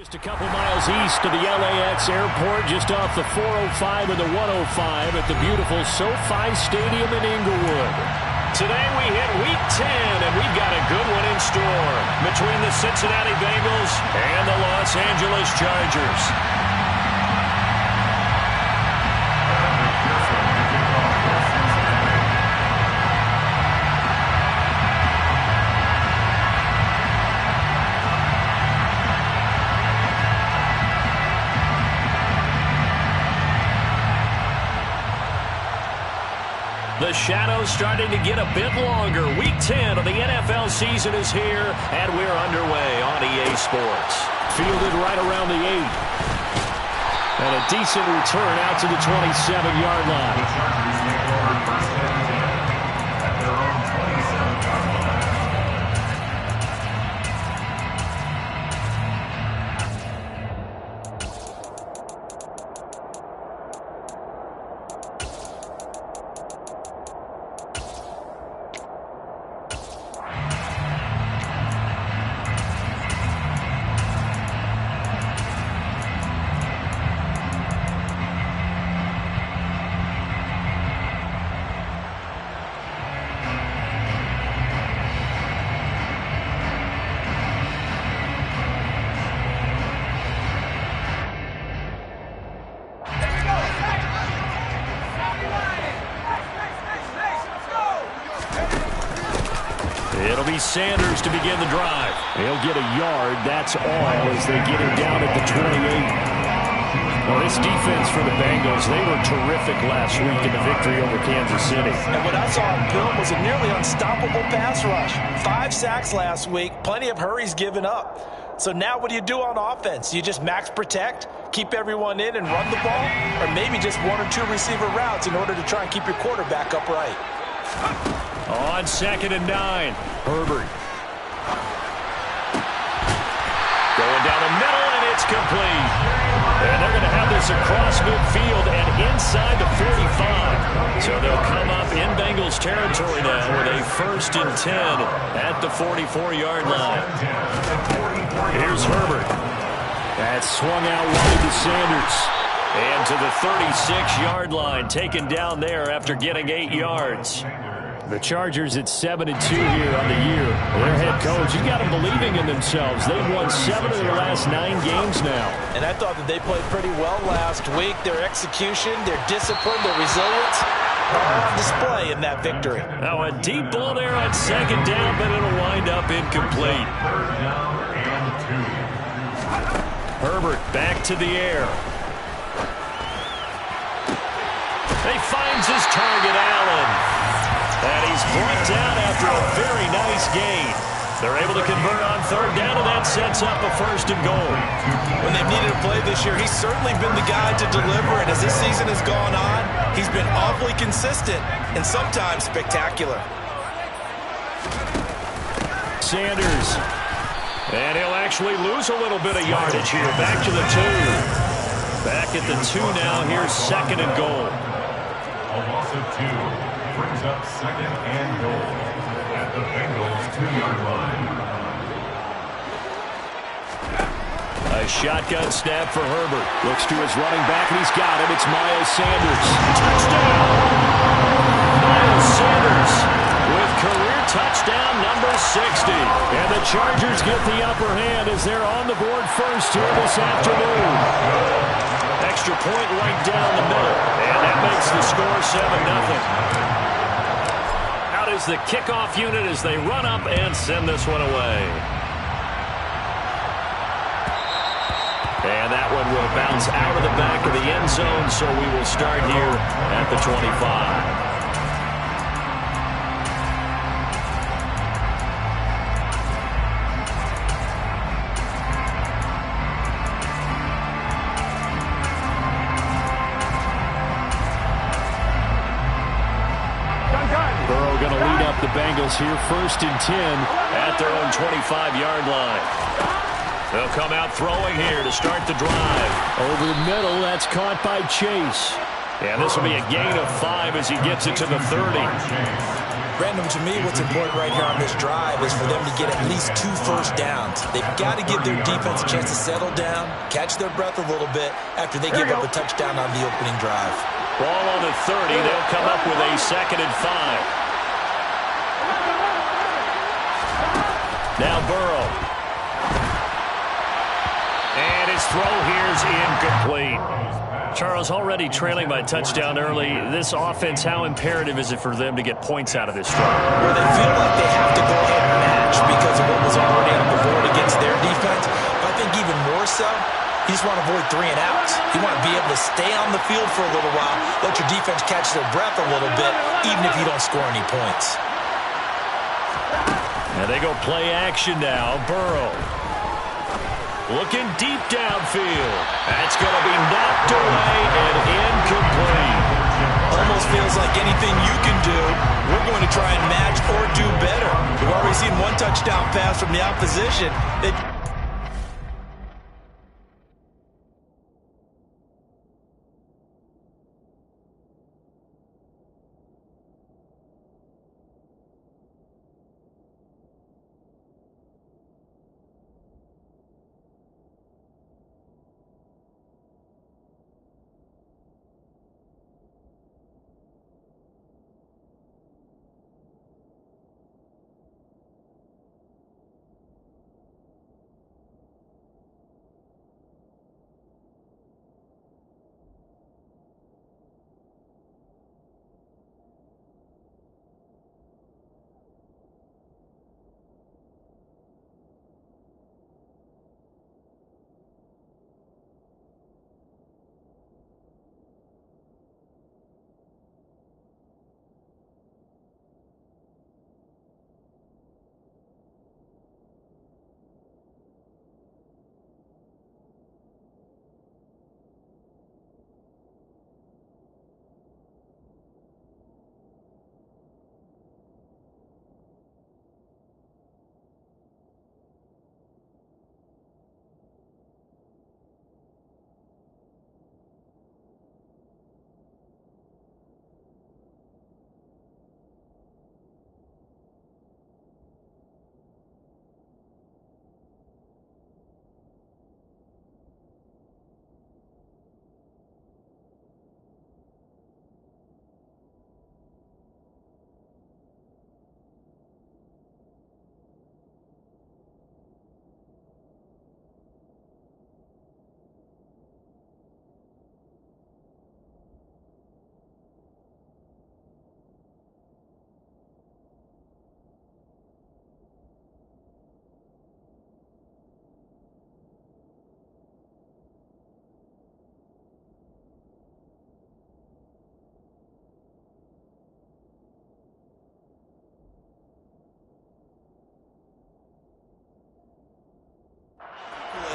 Just a couple miles east of the LAX airport, just off the 405 and the 105 at the beautiful SoFi Stadium in Inglewood. Today we hit Week 10, and we've got a good one in store between the Cincinnati Bengals and the Los Angeles Chargers. The shadow's starting to get a bit longer. Week 10 of the NFL season is here, and we're underway on EA Sports. Fielded right around the 8. And a decent return out to the 27-yard line. It'll be Sanders to begin the drive. He'll get a yard, that's all, as they get him down at the 28. Well, this defense for the Bengals, they were terrific last week in the victory over Kansas City. And what I saw on film was a nearly unstoppable pass rush. 5 sacks last week, plenty of hurries given up. So now what do you do on offense? You just max protect, keep everyone in and run the ball? Or maybe just 1 or 2 receiver routes in order to try and keep your quarterback upright? On 2nd and 9, Herbert. Going down the middle, and it's complete. And they're going to have this across midfield and inside the 45. So they'll come up in Bengals territory now with a 1st and 10 at the 44-yard line. Here's Herbert. That's swung out wide to Sanders. And to the 36-yard line, taken down there after getting 8 yards. The Chargers at 7-2 here on the year. Their head coach, you got them believing in themselves. They've won 7 of their last 9 games now. And I thought that they played pretty well last week. Their execution, their discipline, their resilience, all on display in that victory. Now a deep ball there on 2nd down, but it'll wind up incomplete. Herbert back to the air. He finds his target, Allen. And he's brought down after a very nice gain. They're able to convert on 3rd down, and that sets up a 1st and goal. When they've needed a play this year, he's certainly been the guy to deliver. And as this season has gone on, he's been awfully consistent and sometimes spectacular. Sanders. And he'll actually lose a little bit of yardage here. Back to the 2. Back at the 2 now. Here's 2nd and goal. A loss of 2. Brings up 2nd and goal at the Bengals 2-yard line. A shotgun snap for Herbert. Looks to his running back, and he's got him. It's Miles Sanders. Touchdown! Miles Sanders with career touchdown number 60. And the Chargers get the upper hand as they're on the board first here this afternoon. Extra point right down the middle. And that makes the score 7-0. Is the kickoff unit as they run up and send this one away. And that one will bounce out of the back of the end zone, so we will start here at the 25. The Bengals here 1st and 10 at their own 25-yard line. They'll come out throwing here to start the drive. Over the middle, that's caught by Chase. And this will be a gain of 5 as he gets it to the 30. Brandon, to me, what's important right here on this drive is for them to get at least 2 first downs. They've got to give their defense a chance to settle down, catch their breath a little bit after they give up a touchdown on the opening drive. Ball on the 30. They'll come up with a 2nd and 5. Now Burrow. And his throw here is incomplete. Charles, already trailing by touchdown early. This offense, how imperative is it for them to get points out of this drive? Well, they feel like they have to go ahead and match because of what was already on the board against their defense. But I think even more so, you just want to avoid 3 and outs. You want to be able to stay on the field for a little while, let your defense catch their breath a little bit, even if you don't score any points. And they go play action now. Burrow. Looking deep downfield. That's going to be knocked away and incomplete. Almost feels like anything you can do, we're going to try and match or do better. We've already seen 1 touchdown pass from the opposition.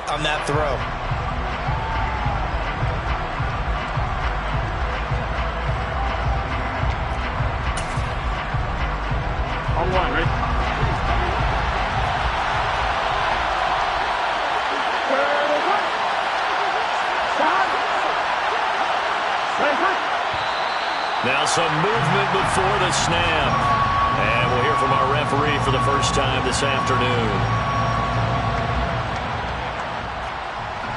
On that throw. On 1, right? Now some movement before the snap. And we'll hear from our referee for the first time this afternoon.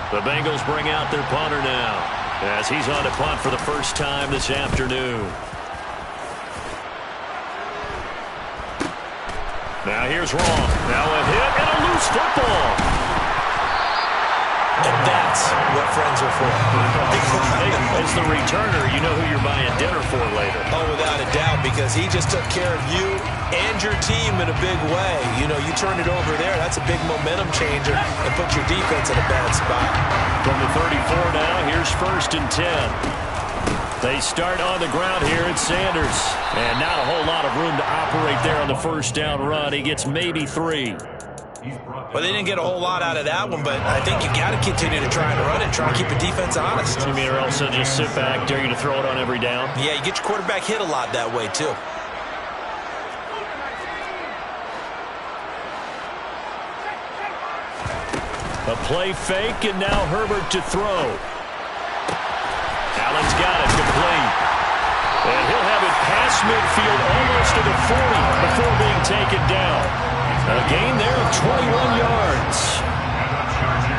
The Bengals bring out their punter now as he's on to punt for the first time this afternoon. Now here's wrong. Now a hit and a loose football. And that's what friends are for. As the returner, you know who you're buying dinner for later. Oh, without a doubt, because he just took care of you and your team in a big way. You know, you turn it over there, that's a big momentum changer and puts your defense in a bad spot. From the 34 now, here's 1st and 10. They start on the ground here at Sanders. And not a whole lot of room to operate there on the first down run. He gets maybe 3. Well, they didn't get a whole lot out of that one, but I think you got to continue to try and run and try and keep the defense honest. You mean or else they'll just sit back, dare you to throw it on every down? Yeah, you get your quarterback hit a lot that way, too. A play fake, and now Herbert to throw. Allen's got it, complete. And he'll have it passed across midfield almost to the 40 before being taken down. A gain there of 21 yards.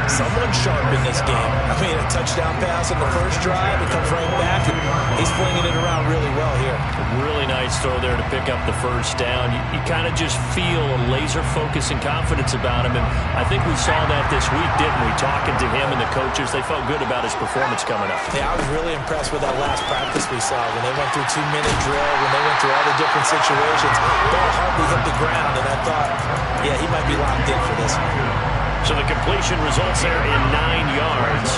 Someone sharp in this game. I mean, a touchdown pass on the first drive. It comes right back, and he's flinging it around really well here. Really nice throw there to pick up the first down. You kind of just feel a laser focus and confidence about him, and I think we saw that this week, didn't we? Talking to him and the coaches, they felt good about his performance coming up. Yeah, I was really impressed with that last practice we saw when they went through 2-minute drill, when they went through all the different situations. Ball hardly hit the ground, and I thought, yeah, he might be locked in for this one. So the completion results there in 9 yards.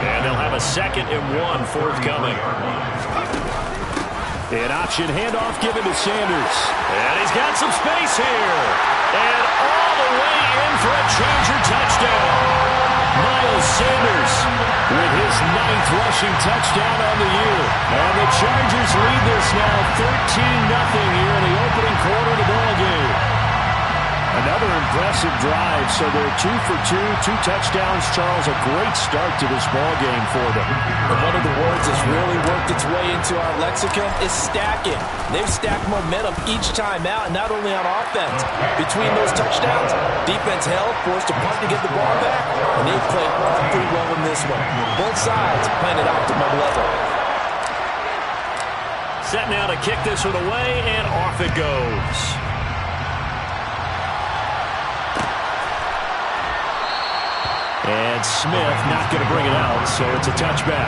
And they'll have a 2nd and 1 forthcoming. An option handoff given to Sanders. And he's got some space here. And all the way in for a changer touchdown. Miles Sanders with his 9th rushing touchdown on the year. And the Chargers lead this now 13-0 here in the opening quarter of the ballgame. Another impressive drive, so they're 2 for 2, 2 touchdowns. Charles, a great start to this ball game for them. And one of the words that's really worked its way into our lexicon is stacking. They've stacked momentum each time out, and not only on offense. Between those touchdowns, defense held, forced a punt to get the ball back, and they played all pretty well in this one. Both sides playing at optimum level. Set now to kick this one away, and off it goes. And Smith not going to bring it out, so it's a touchback.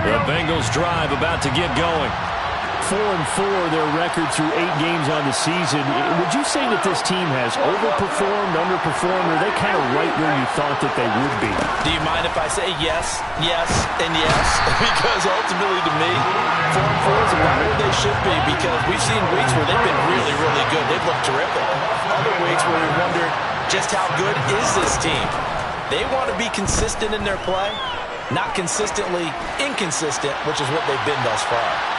The Bengals drive about to get going. 4-4 their record through 8 games on the season. Would you say that this team has overperformed, underperformed, or are they kind of right where you thought that they would be? Do you mind if I say yes, yes, and yes? Because ultimately to me, 4-4 is about where they should be, because we've seen weeks where they've been really, really good. They've looked terrific. Other weeks where we wondered just how good is this team. They want to be consistent in their play, not consistently inconsistent, which is what they've been thus far.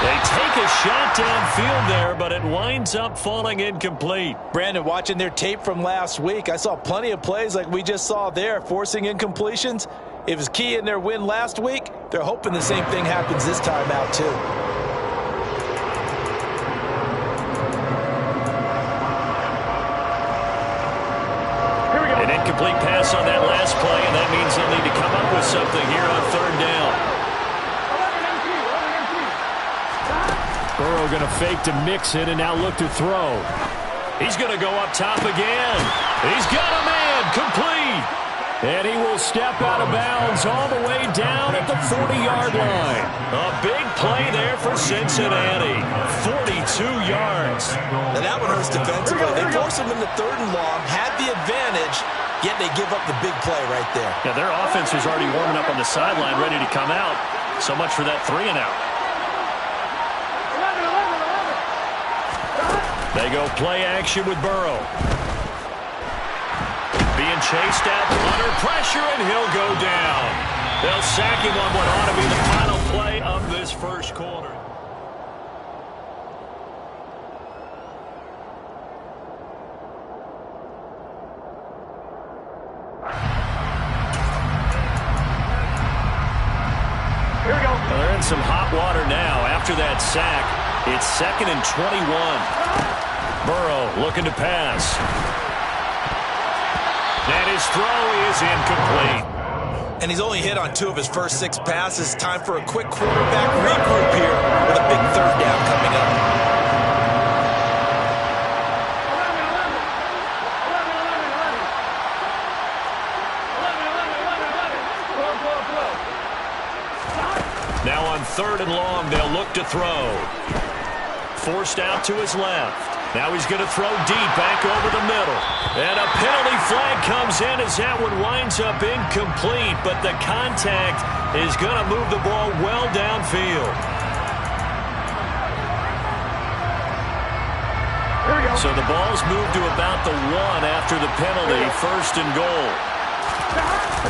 They take a shot downfield there, but it winds up falling incomplete. Brandon, watching their tape from last week, I saw plenty of plays like we just saw there, forcing incompletions. It was key in their win last week. They're hoping the same thing happens this time out, too. An incomplete pass on that last play, and that means they'll need to come up with something here on 3rd down. Burrow going to fake to Mixon and now look to throw. He's going to go up top again. He's got a man complete. And he will step out of bounds all the way down at the 40-yard line. A big play there for Cincinnati. 42 yards. Now that one hurts defensively. They forced him into 3rd and long, had the advantage, yet they give up the big play right there. Yeah, their offense was already warming up on the sideline, ready to come out. So much for that 3-and-out. They go play action with Burrow. Being chased out under pressure, and he'll go down. They'll sack him on what ought to be the final play of this first quarter. Here we go. Well, they're in some hot water now after that sack. It's 2nd and 21. Burrow looking to pass. And his throw is incomplete. And he's only hit on 2 of his first 6 passes. Time for a quick quarterback regroup here with a big 3rd down coming up. Now on 3rd and long, they'll look to throw. Forced out to his left. Now he's going to throw deep back over the middle. And a penalty flag comes in as that one winds up incomplete, but the contact is going to move the ball well downfield. So the ball's moved to about the 1 after the penalty, 1st and goal.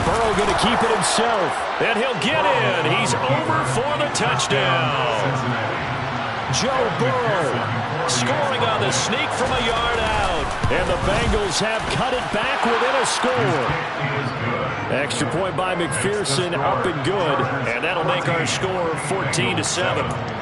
Burrow going to keep it himself, and he'll get in. He's over for the touchdown. Joe Burrow scoring on the sneak from a yard out. And the Bengals have cut it back within a score. Extra point by McPherson, up and good. And that'll make our score 14-7.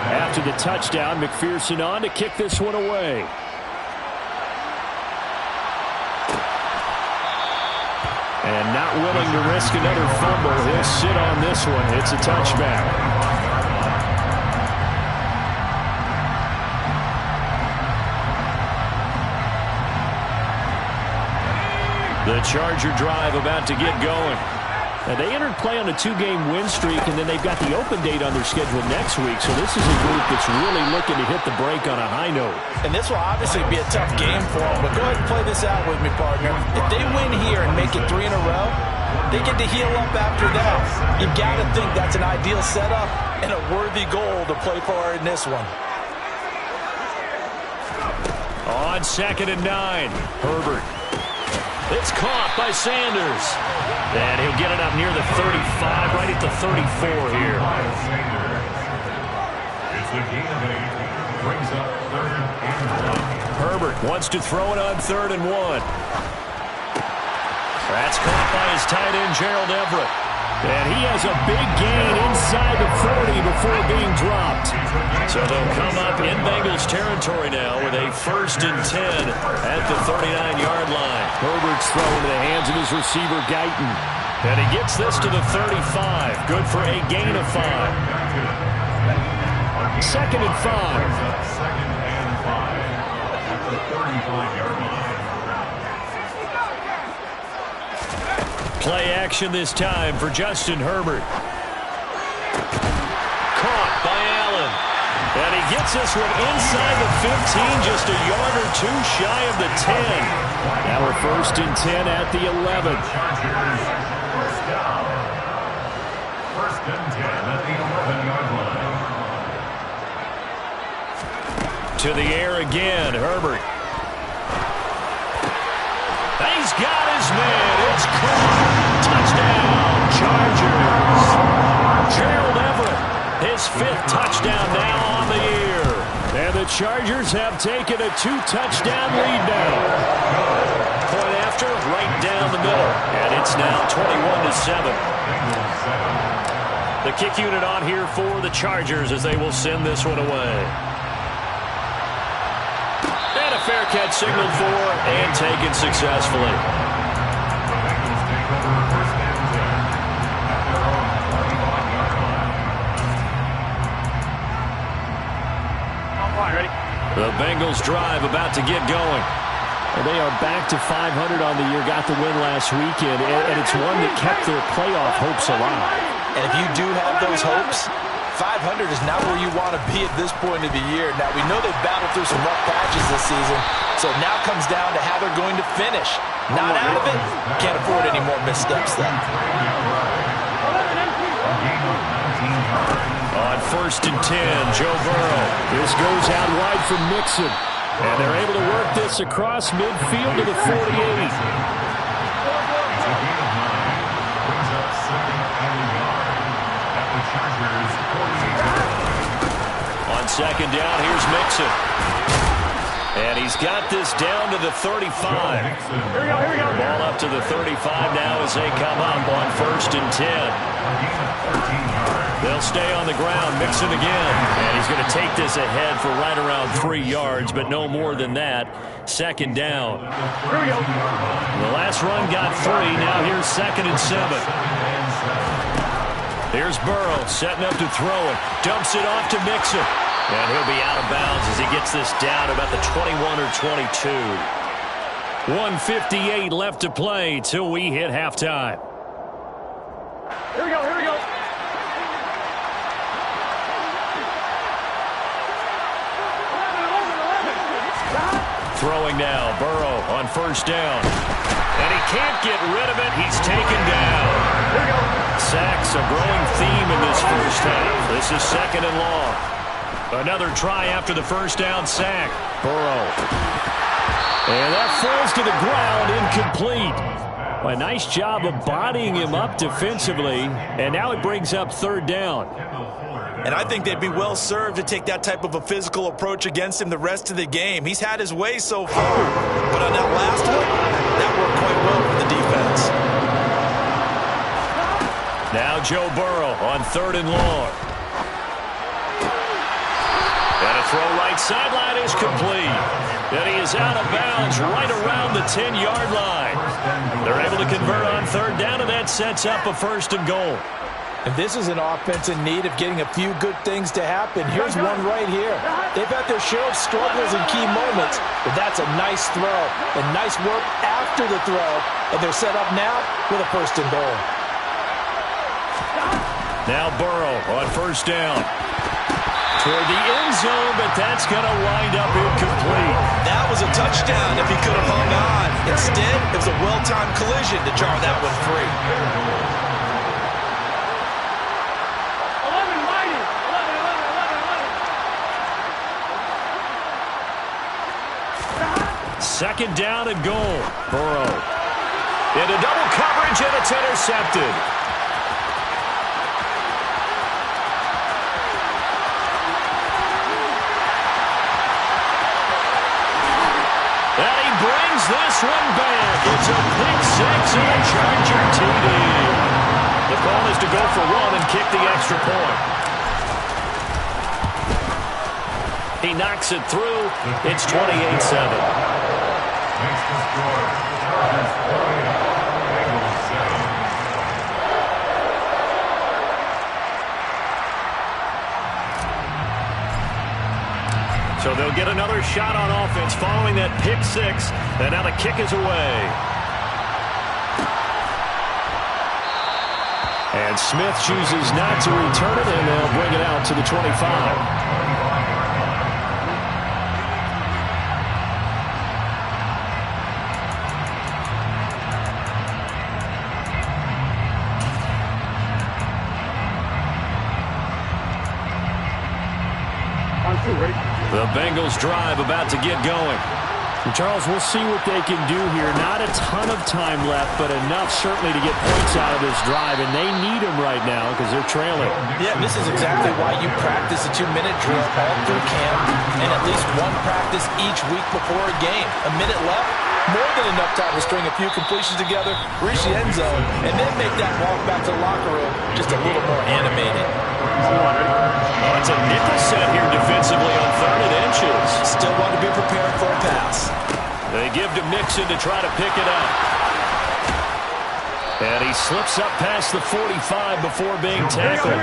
After the touchdown, McPherson on to kick this one away. And not willing to risk another fumble. He'll sit on this one. It's a touchback. The Charger drive about to get going. Now, they entered play on a 2-game win streak, and then they've got the open date on their schedule next week. So this is a group that's really looking to hit the break on a high note. And this will obviously be a tough game for them. But go ahead and play this out with me, partner. If they win here and make it 3 in a row, they get to heal up after that. You've got to think that's an ideal setup and a worthy goal to play for in this one. On 2nd and 9, Herbert. It's caught by Sanders. And he'll get it up near the 35, right at the 34 here. It's a gain of 8. Brings up 3rd and 1. Herbert wants to throw it on 3rd and 1. That's caught by his tight end, Gerald Everett. And he has a big gain inside the 40 before being dropped. So they'll come up in Bengals territory now with a 1st and 10 at the 39-yard line. Herbert's throwing to the hands of his receiver, Guyton. And he gets this to the 35. Good for a gain of 5. 2nd and 5. 2nd and 5 at the 35-yard line. Play action this time for Justin Herbert. Caught by Allen. And he gets this one inside the 15, just a yard or 2 shy of the 10. Now we're 1st and 10 at the 11. 1st and 10 at the 11-yard line. To the air again, Herbert. He's got his man. It's caught. Touchdown, Chargers. Gerald Everett, his 5th touchdown now on the year. And the Chargers have taken a 2-touchdown lead now. Point after, right down the middle. And it's now 21-7. The kick unit on here for the Chargers as they will send this one away. And a fair catch signaled for and taken successfully. The Bengals drive about to get going. And they are back to 500 on the year, got the win last weekend, and it's one that kept their playoff hopes alive. And if you do have those hopes, 500 is not where you want to be at this point of the year. Now, we know they've battled through some rough patches this season, so it now comes down to how they're going to finish. Not out of it, can't afford any more missteps then. On 1st and 10, Joe Burrow. This goes out wide from Mixon. And they're able to work this across midfield to the 48. On 2nd down, here's Mixon. And he's got this down to the 35. Ball up to the 35 now as they come up on 1st and 10. They'll stay on the ground, Mixon again. And he's going to take this ahead for right around 3 yards, but no more than that. 2nd down. The last run got 3. Now here's 2nd and 7. Here's Burrow setting up to throw it. Dumps it off to Mixon. And he'll be out of bounds as he gets this down about the 21 or 22. 1:58 left to play till we hit halftime. Here we go, here we go. Throwing now, Burrow on 1st down. And he can't get rid of it. He's taken down. Here we go. Sacks, a growing theme in this first half. This is 2nd and long. Another try after the first down sack. Burrow. And that falls to the ground, incomplete. A nice job of bodying him up defensively, and now it brings up 3rd down. And I think they'd be well served to take that type of a physical approach against him the rest of the game. He's had his way so far, but on that last one, that worked quite well for the defense. Now Joe Burrow on 3rd and long. And a throw right sideline is complete. And he is out of bounds right around the 10-yard line. They're able to convert on 3rd down, and that sets up a 1st and goal. And this is an offense in need of getting a few good things to happen. Here's one right here. They've had their share of struggles in key moments, but that's a nice throw and nice work after the throw. And they're set up now with a 1st and goal. Now Burrow on 1st down. Toward the end zone, but that's going to wind up incomplete. That was a touchdown if he could have hung on. Instead, it was a well-timed collision to jar that one free. 2nd down and goal. Burrow. Into double coverage, and it's intercepted. And he brings this one back. It's a pick 6 and a Charger TD. The call is to go for 1 and kick the extra point. He knocks it through. It's 28-7. Makes the score. Chargers 48, Bengals 7. So they'll get another shot on offense following that pick 6. And now the kick is away. And Smith chooses not to return it, and they'll bring it out to the 25. The Bengals drive about to get going. And Charles, we'll see what they can do here. Not a ton of time left, but enough certainly to get points out of this drive, and they need them right now because they're trailing. Yeah, this is exactly why you practice a 2-minute drill all through camp and at least one practice each week before a game. A minute left, more than enough time to string a few completions together, reach the end zone, and then make that walk back to the locker room just a little more animated. Oh, it's a nickel set here defensively on 3rd and inches. Still want to be prepared for a pass. They give to Mixon to try to pick it up. And he slips up past the 45 before being tackled.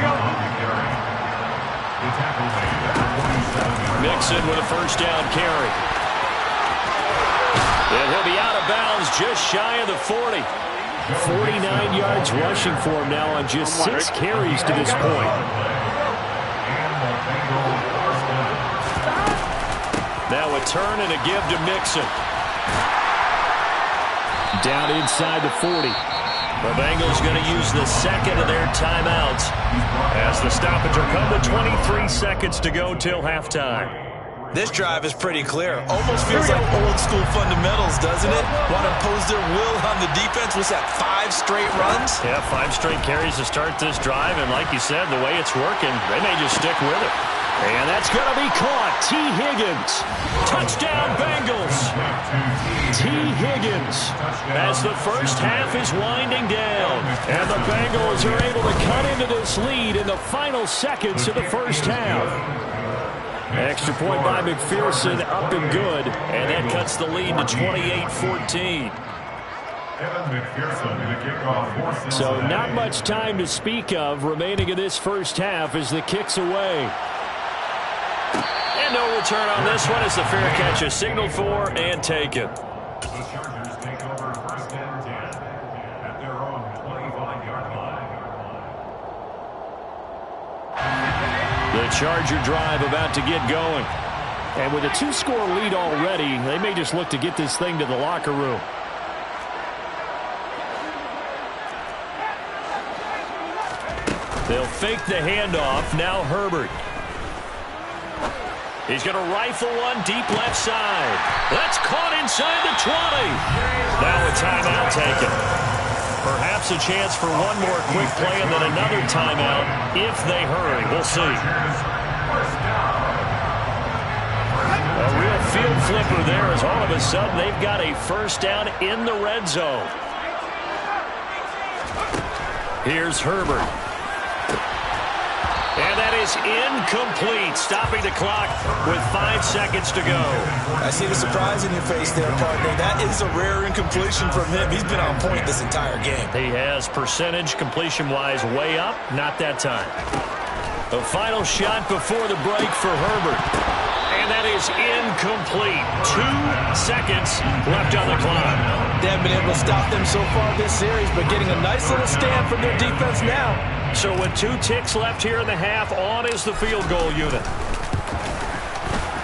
Mixon with a 1st down carry. And he'll be out of bounds just shy of the 40. 49 yards rushing for him now on just 6 carries to this point. Now a turn and a give to Mixon. Down inside the 40. The Bengals going to use the 2nd of their timeouts as the stoppage will come with 23 seconds to go till halftime. This drive is pretty clear. Almost feels like old school fundamentals, doesn't it? Want to impose their will on the defense. Was that 5 straight runs? Yeah, 5 straight carries to start this drive. And like you said, the way it's working, they may just stick with it. And that's going to be caught. T. Higgins. Touchdown, Bengals. T. Higgins as the first half is winding down. And the Bengals are able to cut into this lead in the final seconds of the first half. Extra point by McPherson, up and good. And that cuts the lead to 28-14. So not much time to speak of remaining in this first half as the kick's away. And no return on this one as the fair catch is signaled for and taken. The Chargers take over 1st and 10 at their own 25-yard line. The Charger drive about to get going. And with a 2-score lead already, they may just look to get this thing to the locker room. They'll fake the handoff. Now Herbert. He's going to rifle one deep left side. That's caught inside the 20. Now a timeout taken. Perhaps a chance for one more quick play and then another timeout if they hurry. We'll see. A real field flipper there as all of a sudden they've got a first down in the red zone. Here's Herbert. And that is incomplete, stopping the clock with 5 seconds to go. I see the surprise in your face there, partner. That is a rare incompletion from him. He's been on point this entire game. He has percentage completion-wise way up, not that time. The final shot before the break for Herbert. And that is incomplete. 2 seconds left on the clock. They haven't been able to stop them so far this series, but getting a nice little stand from their defense now. So with 2 ticks left here in the half, on is the field goal unit.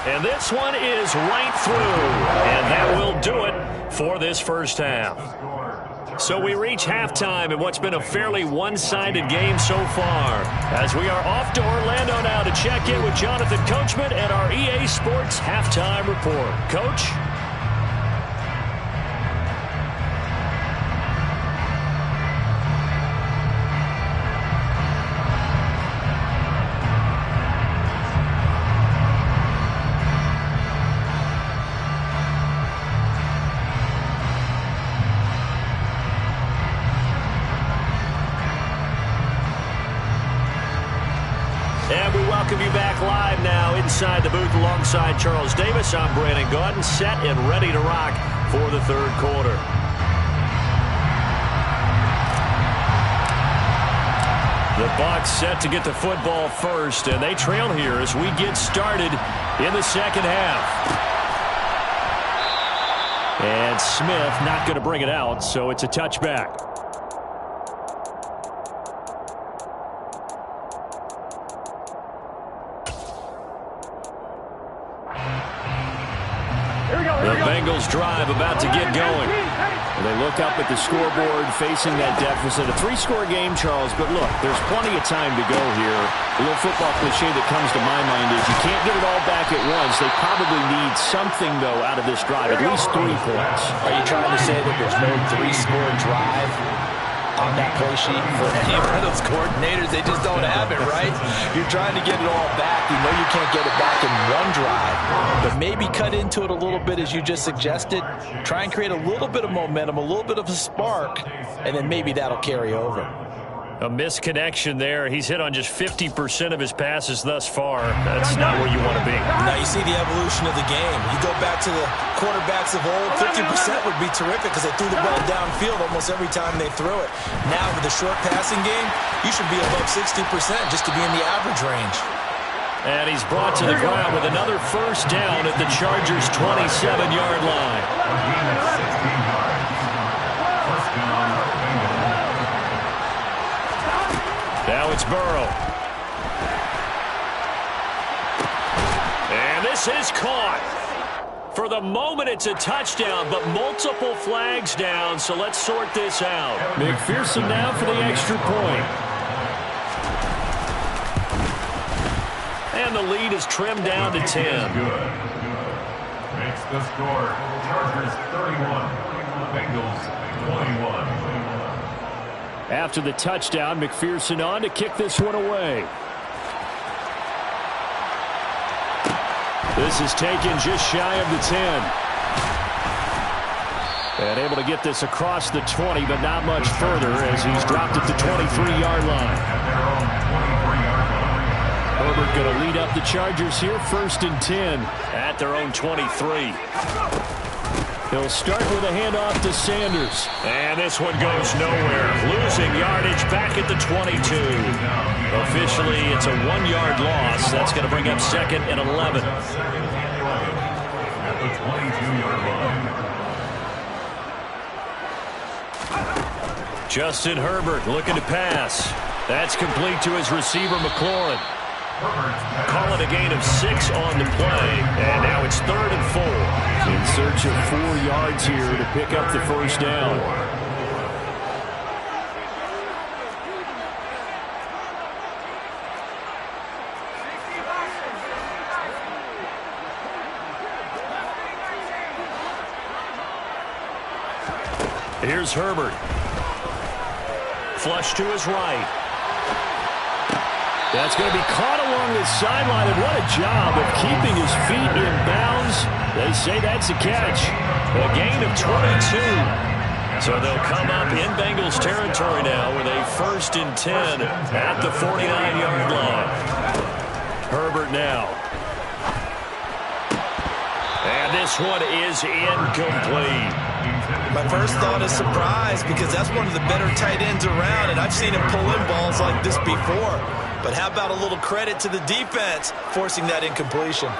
And this one is right through. And that will do it for this first half. So we reach halftime in what's been a fairly one-sided game so far. As we are off to Orlando now to check in with Jonathan Coachman and our EA Sports Halftime Report. Coach? And we welcome you back live now inside the booth alongside Charles Davis. I'm Brandon Gaudin, set and ready to rock for the third quarter. The Bucs set to get the football first, and they trail here as we get started in the second half. And Smith not going to bring it out, so it's a touchback. The Bengals drive about to get going. They look up at the scoreboard facing that deficit. A 3-score game, Charles, but look, there's plenty of time to go here. The little football cliche that comes to my mind is you can't get it all back at once. They probably need something, though, out of this drive, at least 3 points. Are you trying to say that there's no 3-score drive on that play sheet for any of those coordinators? They just don't have it, right? You're trying to get it all back. You know you can't get it back in one drive, but maybe cut into it a little bit as you just suggested. Try and create a little bit of momentum, a little bit of a spark, and then maybe that'll carry over. A misconnection there. He's hit on just 50% of his passes thus far. That's not where you want to be. Now you see the evolution of the game. You go back to the quarterbacks of old, 50% would be terrific because they threw the ball downfield almost every time they threw it. Now with the short passing game, you should be above 60% just to be in the average range. And he's brought to the ground with another first down at the Chargers' 27-yard line. Now it's Burrow. And this is caught. For the moment, it's a touchdown, but multiple flags down, so let's sort this out. McPherson now for the extra point. And the lead is trimmed down to 10. Makes the score Chargers 31, Bengals 21. After the touchdown, McPherson on to kick this one away. This is taken just shy of the 10. And able to get this across the 20, but not much further as he's dropped at the 23-yard line. Herbert going to lead up the Chargers here, 1st and 10 at their own 23. He'll start with a handoff to Sanders. And this one goes nowhere. Losing yardage back at the 22. Officially, it's a 1-yard loss. That's going to bring up 2nd and 11. At the 22-yard line. Justin Herbert looking to pass. That's complete to his receiver, McLaurin. Call it a gain of 6 on the play. And now it's 3rd and 4. In search of 4 yards here to pick up the first down. Here's Herbert. Flush to his right. That's going to be caught along the sideline, and what a job of keeping his feet in bounds. They say that's a catch. A gain of 22. So they'll come up in Bengals territory now with a 1st and 10 at the 49-yard line. Herbert now. And this one is incomplete. My first thought is surprise, because that's one of the better tight ends around, and I've seen him pull in balls like this before. But how about a little credit to the defense forcing that incompletion?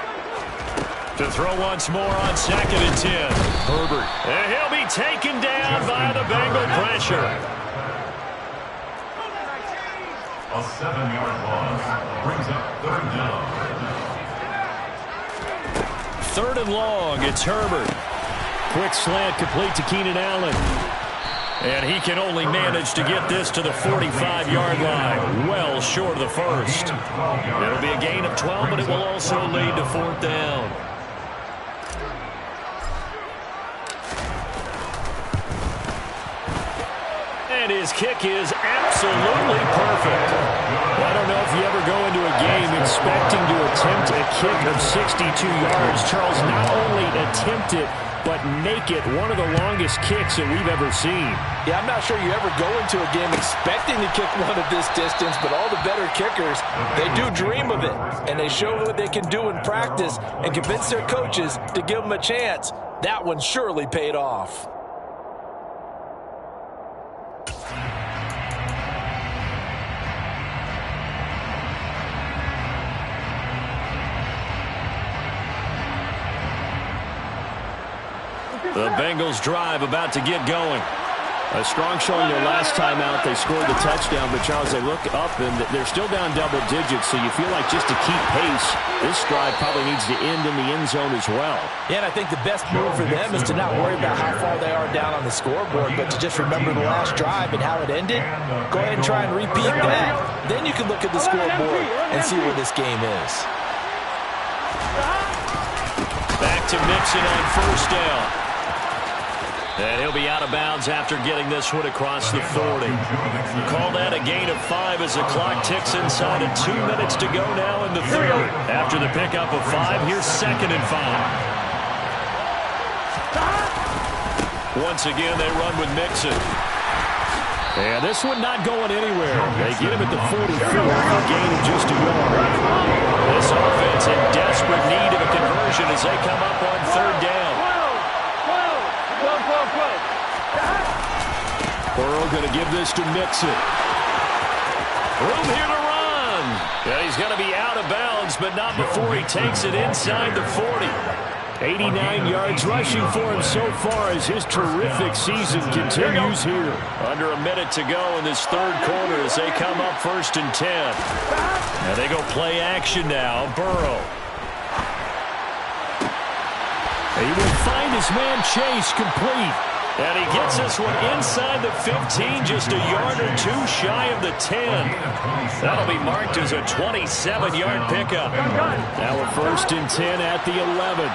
To throw once more on 2nd and 10. Herbert. And he'll be taken down by the Bengal pressure. A 7-yard loss brings up 3rd down. 3rd and long. It's Herbert. Quick slant complete to Keenan Allen. And he can only manage to get this to the 45-yard line. Well short of the first. It'll be a gain of 12, but it will also lead to 4th down. And his kick is absolutely perfect. I don't know if you ever go into a game expecting to attempt a kick of 62 yards. Charles, not only attempt it, but make it one of the longest kicks that we've ever seen. Yeah, I'm not sure you ever go into a game expecting to kick one of this distance, but all the better kickers, they do dream of it, and they show what they can do in practice and convince their coaches to give them a chance. That one surely paid off. The Bengals drive about to get going. A strong showing their last time out. They scored the touchdown, but Charles, they look up and they're still down double digits, so you feel like just to keep pace, this drive probably needs to end in the end zone as well. Yeah, and I think the best move for them is to not worry about how far they are down on the scoreboard, but to just remember the last drive and how it ended. Go ahead and try and repeat that. Then you can look at the scoreboard and see where this game is. Back to Mixon on 1st down. And he'll be out of bounds after getting this one across the 40. Call that a gain of 5 as the clock ticks inside of 2 minutes to go now in the 3rd. After the pickup of 5, here's 2nd and 5. Once again, they run with Mixon. And this one not going anywhere. They get him at the 44, a gain of just a yard. This offense in desperate need of a conversion as they come up on 3rd down. Burrow going to give this to Mixon. Room here to run. Yeah, he's going to be out of bounds, but not before he takes it inside the 40. 89 yards rushing for him so far as his terrific season continues here. Under a minute to go in this 3rd quarter as they come up 1st and 10. Now they go play action now. Burrow. He will find his man Chase complete. And he gets this one inside the 15, just a yard or 2 shy of the 10. That'll be marked as a 27-yard pickup. Now a 1st and 10 at the 11.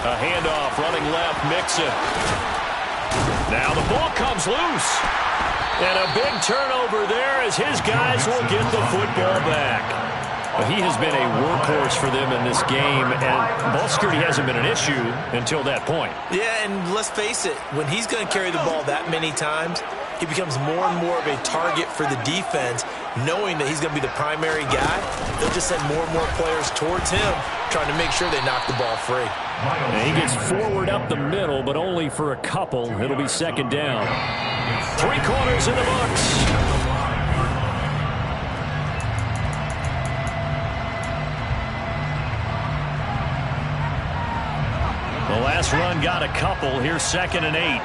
A handoff running left, Mixon. Now the ball comes loose. And a big turnover there as his guys will get the football back. Well, he has been a workhorse for them in this game, and ball security hasn't been an issue until that point. Yeah, and let's face it, when he's going to carry the ball that many times, he becomes more and more of a target for the defense, knowing that he's going to be the primary guy. They'll just send more and more players towards him, trying to make sure they knock the ball free. And he gets forward up the middle, but only for a couple. It'll be 2nd down. 3 quarters in the books. The last run got a couple. Here's 2nd and 8.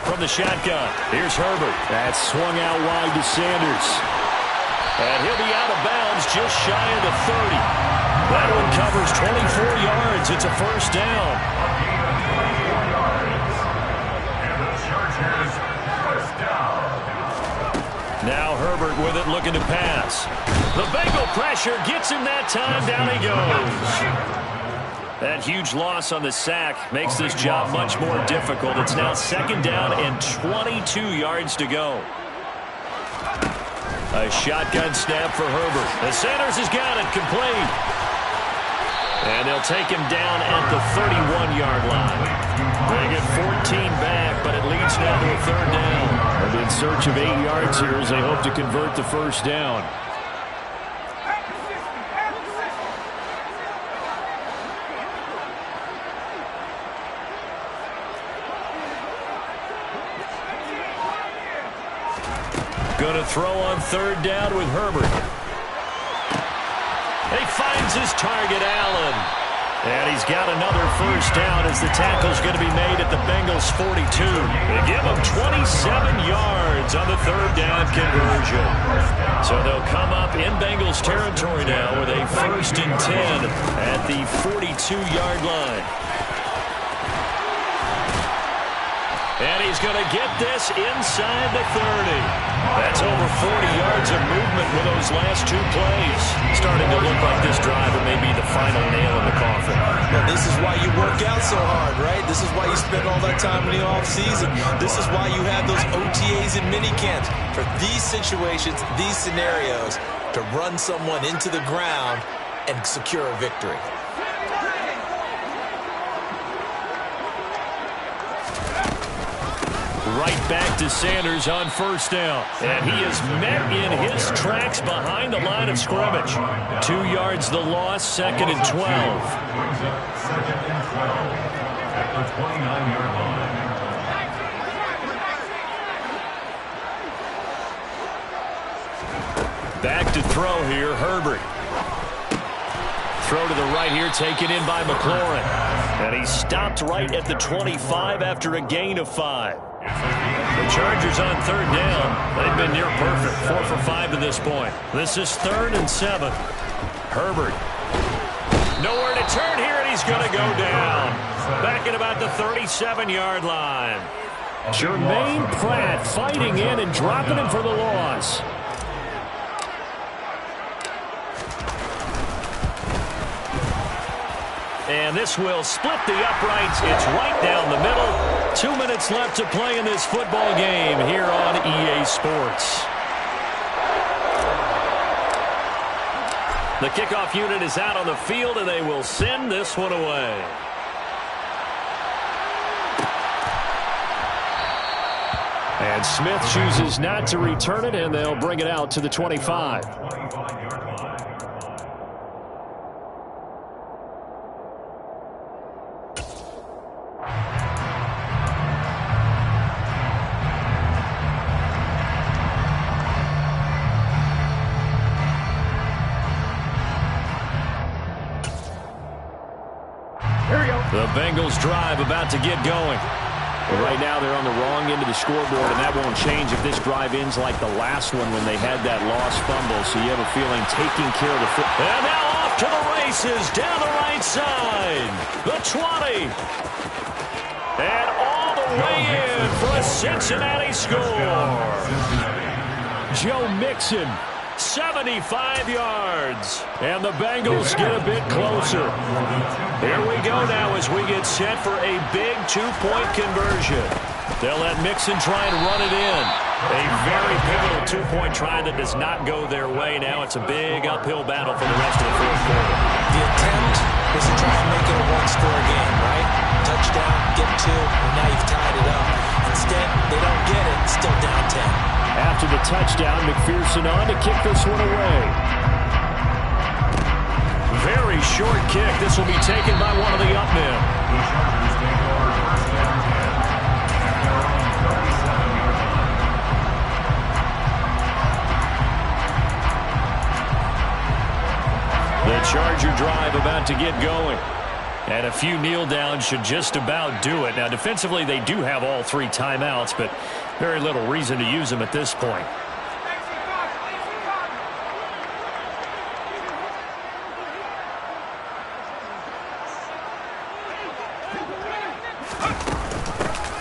From the shotgun, here's Herbert. That's swung out wide to Sanders. And he'll be out of bounds just shy of the 30. That one covers 24 yards. It's a 1st down. And the Chargers Now Herbert with it, looking to pass. The Bengal pressure gets him that time. Down he goes. That huge loss on the sack makes this job much more difficult. It's now 2nd down and 22 yards to go. A shotgun snap for Herbert. The Sanders has got it, complete. And they'll take him down at the 31-yard line. They get 14 back, but it leads now to a 3rd down. And in search of 8 yards here as they hope to convert the 1st down. Going to throw on 3rd down with Herbert. He finds his target, Allen. And he's got another 1st down as the tackle's going to be made at the Bengals' 42. They give him 27 yards on the 3rd down conversion. So they'll come up in Bengals territory now with a 1st and 10 at the 42-yard line. And he's going to get this inside the 30. That's over 40 yards of movement with those last 2 plays. Starting to look like this drive may be the final nail in the coffin. Well, this is why you work out so hard, right? This is why you spend all that time in the offseason. This is why you have those OTAs and minicamps. For these situations, these scenarios, to run someone into the ground and secure a victory. Right back to Sanders on 1st down. And he is met in his tracks behind the line of scrimmage. 2 yards the loss, 2nd and 12. Brings up 2nd and 12 at the 29-yard line. Back to throw here, Herbert. Throw to the right here, taken in by McLaurin. And he stopped right at the 25 after a gain of 5. The Chargers on 3rd down. They've been near perfect, 4 for 5 to this point. This is 3rd and 7. Herbert. Nowhere to turn here, and he's going to go down. Back at about the 37-yard line. Jermaine Pratt fighting in and dropping him for the loss. And this will split the uprights. It's right down the middle. 2 minutes left to play in this football game here on EA Sports. The kickoff unit is out on the field, and they will send this one away. And Smith chooses not to return it, and they'll bring it out to the 25. The Bengals drive about to get going. Right now they're on the wrong end of the scoreboard, and that won't change if this drive ends like the last one when they had that lost fumble. So you have a feeling taking care of the football. And now off to the races down the right side. The 20. And all the way in for a Cincinnati score. Joe Mixon. 75 yards. And the Bengals get a bit closer. Here we go now as we get set for a big 2-point conversion. They'll let Mixon try and run it in. A very pivotal 2-point try that does not go their way. Now it's a big uphill battle for the rest of the 4th quarter. The attempt was to try and make it a 1-score game, right? Touchdown, get 2, and now you've tied it up. Instead, they don't get it, still down 10. After the touchdown, McPherson on to kick this one away. Very short kick. This will be taken by one of the up men. The Chargers take over 1st and 10 at their own 37-yard line. The Charger drive about to get going. And a few kneel downs should just about do it. Now, defensively, they do have all 3 timeouts, but very little reason to use them at this point.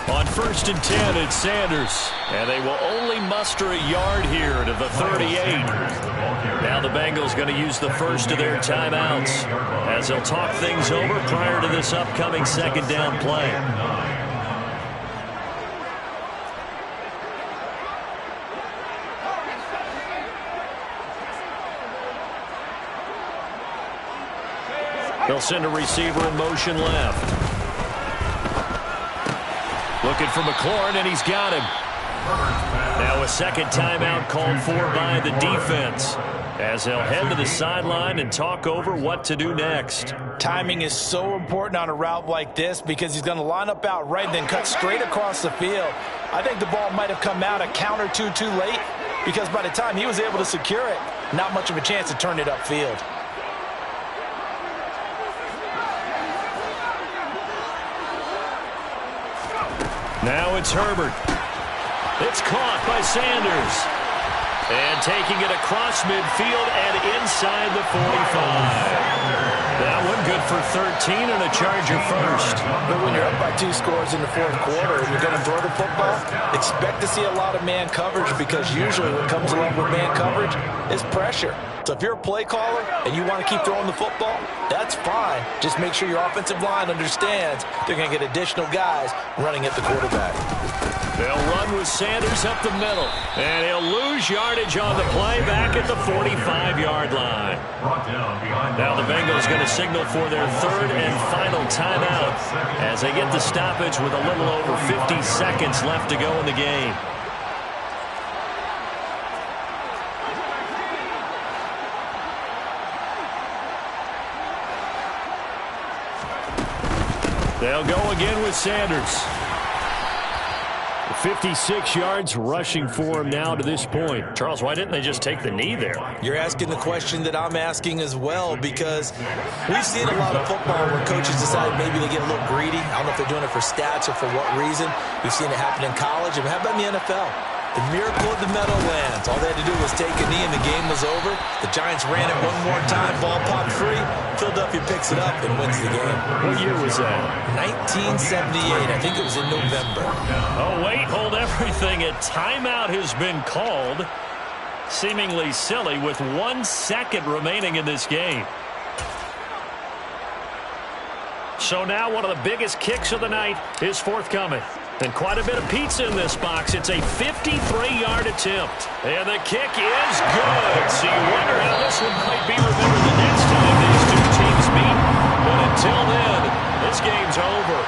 On 1st 1st and 10, it's Sanders. And they will only muster a yard here to the 38. Now the Bengals going to use the first of their timeouts as they'll talk things over prior to this upcoming second down play. They'll send a receiver in motion left. Looking for McLaurin, and he's got him. Now a second timeout called for by the defense as they'll head to the sideline and talk over what to do next. Timing is so important on a route like this because he's going to line up out right and then cut straight across the field. I think the ball might have come out a count or two too late because by the time he was able to secure it, not much of a chance to turn it upfield. Now it's Herbert. It's caught by Sanders. And taking it across midfield and inside the 45. That one good for 13 and a Charger first. But when you're up by 2 scores in the 4th quarter and you're going to throw the football, expect to see a lot of man coverage because usually what comes along with man coverage is pressure. So if you're a play caller and you want to keep throwing the football, that's fine. Just make sure your offensive line understands they're going to get additional guys running at the quarterback. They'll run with Sanders up the middle. And he'll lose yardage on the play back at the 45-yard line. Now the Bengals going to signal for their 3rd and final timeout as they get the stoppage with a little over 50 seconds left to go in the game. They'll go again with Sanders. 56 yards rushing for him now to this point. Charles, why didn't they just take the knee there? You're asking the question that I'm asking as well because we've seen a lot of football where coaches decide maybe they get a little greedy. I don't know if they're doing it for stats or for what reason. We've seen it happen in college. And how about in the NFL? The miracle of the Meadowlands. All they had to do was take a knee and the game was over. The Giants ran it one more time. Ball popped free. Philadelphia picks it up and wins the game. What year was that? 1978. I think it was in November. Oh, wait, hold everything. A timeout has been called. Seemingly silly with 1 second remaining in this game. So now one of the biggest kicks of the night is forthcoming. And quite a bit of pizza in this box. It's a 53-yard attempt. And the kick is good. So you wonder how this one might be remembered the next time these two teams meet. But until then, this game's over.